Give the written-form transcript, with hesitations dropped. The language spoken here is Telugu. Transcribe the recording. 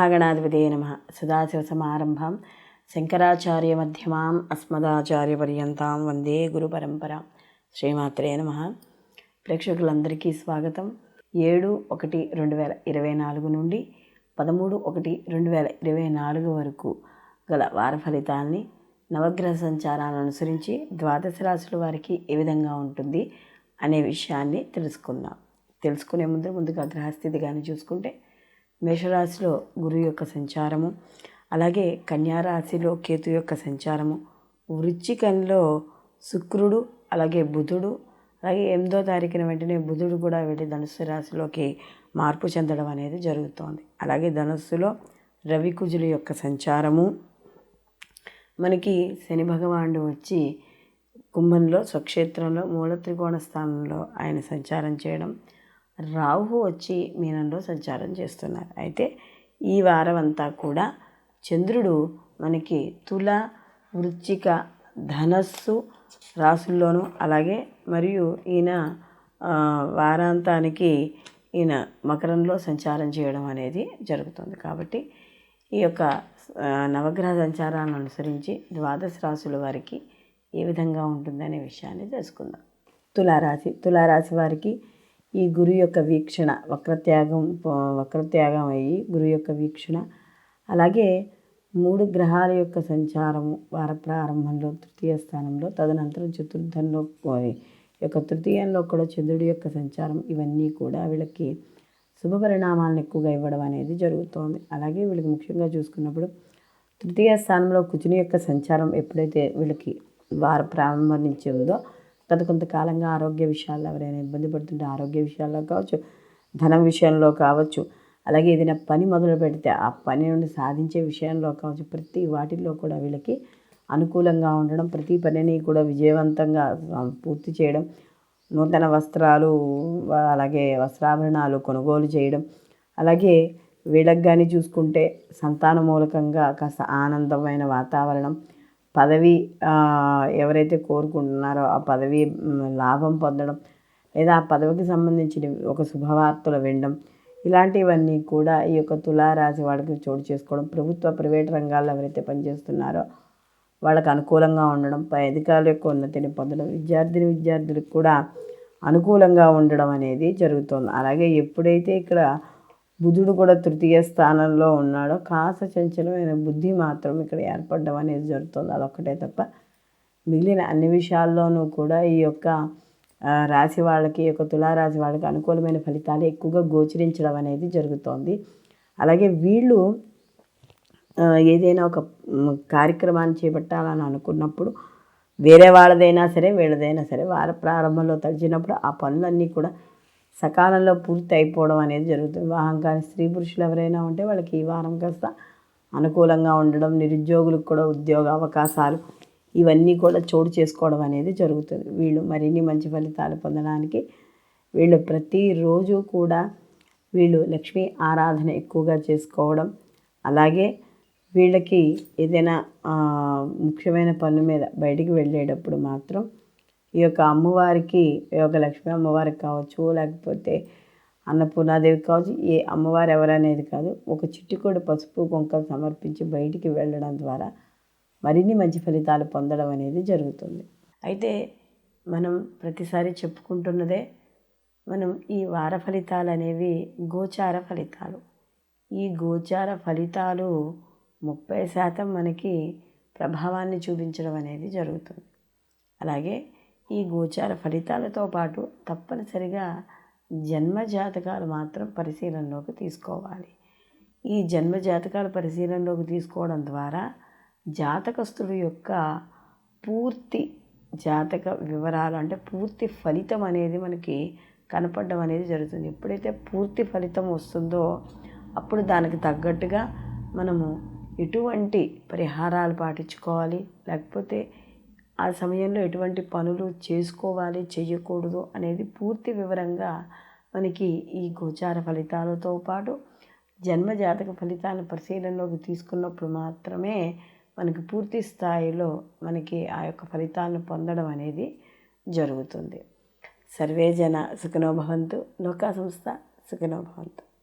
శ్రీమహాగణాధిపతయే నమః. సదాశివసమారంభాం శంకరాచార్యమధ్యమాం అస్మదాచార్యపర్యంతాం వందే గురుపరంపరాం. శ్రీమాత్రే నమః. ప్రేక్షకులందరికీ స్వాగతం. 7/1/2024 నుండి 13/1/2024 వరకు గల వార ఫలితాలని నవగ్రహ సంచారాలను అనుసరించి ద్వాదశ రాశుల వారికి ఏ విధంగా ఉంటుంది అనే విషయాన్ని తెలుసుకునే ముందుగా గ్రహస్థితి కానీ చూసుకుంటే, మేషరాశిలో గురువు యొక్క సంచారము, అలాగే కన్యారాశిలో కేతు యొక్క సంచారము, వృశ్చికంలో శుక్రుడు, అలాగే బుధుడు, అలాగే 8వ తారీఖున వెంటనే బుధుడు కూడా వెళ్ళి ధనుస్సు రాశిలోకి మార్పు చెందడం అనేది జరుగుతోంది. అలాగే ధనుస్సులో రవి కుజుల యొక్క సంచారము, మనకి శని భగవానుడు వచ్చి కుంభంలో స్వక్షేత్రంలో మూల త్రికోణ స్థానంలో ఆయన సంచారం చేయడం, రాహు వచ్చి మీనంలో సంచారం చేస్తున్నారు. అయితే ఈ వారం అంతా కూడా చంద్రుడు మనకి తుల, వృశ్చిక, ధనస్సు రాశుల్లోనూ, అలాగే మరియు ఈయన వారాంతానికి ఈయన మకరంలో సంచారం చేయడం అనేది జరుగుతుంది. కాబట్టి ఈ యొక్క నవగ్రహ సంచారాలను అనుసరించి ద్వాదశ రాశుల వారికి ఏ విధంగా ఉంటుందనే విషయాన్ని తెలుసుకుందాం. తులారాశి వారికి ఈ గురు యొక్క వీక్షణ వక్రత్యాగం అయ్యి గురు యొక్క వీక్షణ, అలాగే 3 గ్రహాల యొక్క సంచారము వార ప్రారంభంలో తృతీయ స్థానంలో, తదనంతరం చతుర్థంలో యొక్క తృతీయంలో కూడా చంద్రుడి యొక్క సంచారం, ఇవన్నీ కూడా వీళ్ళకి శుభ పరిణామాలను ఎక్కువగా ఇవ్వడం అనేది జరుగుతోంది. అలాగే వీళ్ళకి ముఖ్యంగా చూసుకున్నప్పుడు తృతీయ స్థానంలో కుజుని యొక్క సంచారం ఎప్పుడైతే వీళ్ళకి వార ప్రారంభం నుంచి ఉందో, గత కొంతకాలంగా ఆరోగ్య విషయాల్లో ఎవరైనా ఇబ్బంది పడుతుంటే ఆరోగ్య విషయాల్లో కావచ్చు, ధనం విషయంలో కావచ్చు, అలాగే ఏదైనా పని మొదలు పెడితే ఆ పని నుండి సాధించే విషయంలో కావచ్చు, ప్రతి వాటిల్లో కూడా వీళ్ళకి అనుకూలంగా ఉండడం, ప్రతి పనిని కూడా విజయవంతంగా పూర్తి చేయడం, నూతన వస్త్రాలు అలాగే వస్త్రాభరణాలు కొనుగోలు చేయడం, అలాగే వీళ్ళకి కానీ చూసుకుంటే సంతాన మూలకంగా కాస్త ఆనందమైన వాతావరణం, పదవి ఎవరైతే కోరుకుంటున్నారో ఆ పదవి లాభం పొందడం, లేదా ఆ పదవికి సంబంధించిన ఒక శుభవార్తలు వినడం, ఇలాంటివన్నీ కూడా ఈ యొక్క తులారాశి వాళ్ళకి చోటు చేసుకోవడం, ప్రైవేట్ రంగాల్లో ఎవరైతే పనిచేస్తున్నారో వాళ్ళకి అనుకూలంగా ఉండడం, పై అధికారుల యొక్క ఉన్నతిని పొందడం, విద్యార్థులకు కూడా అనుకూలంగా ఉండడం అనేది జరుగుతుంది. అలాగే ఎప్పుడైతే ఇక్కడ బుధుడు కూడా తృతీయ స్థానంలో ఉన్నాడో కాస్త చంచలమైన బుద్ధి మాత్రం ఇక్కడ ఏర్పడడం అనేది జరుగుతుంది. అదొక్కటే తప్ప మిగిలిన అన్ని విషయాల్లోనూ కూడా ఈ యొక్క రాశి వాళ్ళకి, ఈ యొక్క తులారాశి వాళ్ళకి అనుకూలమైన ఫలితాలు ఎక్కువగా గోచరించడం అనేది జరుగుతోంది. అలాగే వీళ్ళు ఏదైనా ఒక కార్యక్రమాన్ని చేపట్టాలని అనుకున్నప్పుడు వేరే వాళ్ళదైనా సరే వీళ్ళదైనా సరే వార ప్రారంభంలో తడిచినప్పుడు ఆ పనులన్నీ కూడా సకాలంలో పూర్తి అయిపోవడం అనేది జరుగుతుంది. వివాహం కానీ స్త్రీ పురుషులు ఎవరైనా ఉంటే వాళ్ళకి ఈ వారం కాస్త అనుకూలంగా ఉండడం, నిరుద్యోగులకు కూడా ఉద్యోగ అవకాశాలు ఇవన్నీ కూడా చోటు చేసుకోవడం అనేది జరుగుతుంది. వీళ్ళు మరిన్ని మంచి ఫలితాలు పొందడానికి వీళ్ళు ప్రతిరోజు కూడా వీళ్ళు లక్ష్మీ ఆరాధన ఎక్కువగా చేసుకోవడం, అలాగే వీళ్ళకి ఏదైనా ముఖ్యమైన పనుల మీద బయటికి వెళ్ళేటప్పుడు మాత్రం ఈ యొక్క అమ్మవారికి, ఈ యొక్క లక్ష్మీ అమ్మవారికి కావచ్చు, లేకపోతే అన్నపూర్ణాదేవికి కావచ్చు, ఏ అమ్మవారు ఎవరనేది కాదు, ఒక చిటికెడు పసుపు కుంకుమ సమర్పించి బయటికి వెళ్ళడం ద్వారా మరిన్ని మంచి ఫలితాలు పొందడం అనేది జరుగుతుంది. అయితే మనం ప్రతిసారి చెప్పుకుంటున్నదే, మనం ఈ వార ఫలితాలు అనేవి గోచార ఫలితాలు. ఈ గోచార ఫలితాలు 30% మనకి ప్రభావాన్ని చూపించడం అనేది జరుగుతుంది. అలాగే ఈ గోచార ఫలితాలతో పాటు తప్పనిసరిగా జన్మ జాతకాలు మాత్రం పరిశీలనలోకి తీసుకోవాలి. ఈ జన్మ జాతకాలు పరిశీలనలోకి తీసుకోవడం ద్వారా జాతకస్తుడి యొక్క పూర్తి జాతక వివరాలు, అంటే పూర్తి ఫలితం అనేది మనకి కనపడడం అనేది జరుగుతుంది. ఎప్పుడైతే పూర్తి ఫలితం వస్తుందో అప్పుడు దానికి తగ్గట్టుగా మనము ఎటువంటి పరిహారాలు పాటించుకోవాలి, లేకపోతే ఆ సమయంలో ఎటువంటి పనులు చేసుకోవాలి, చేయకూడదు అనేది పూర్తి వివరంగా మనకి ఈ గోచార ఫలితాలతో పాటు జన్మజాతక ఫలితాలను పరిశీలనలోకి తీసుకున్నప్పుడు మాత్రమే మనకి పూర్తి స్థాయిలో మనకి ఆ యొక్క ఫలితాలను పొందడం అనేది జరుగుతుంది. సర్వే జన సుఖినో భవంతు, లోకా సంస్థ సుఖినో భవంతు.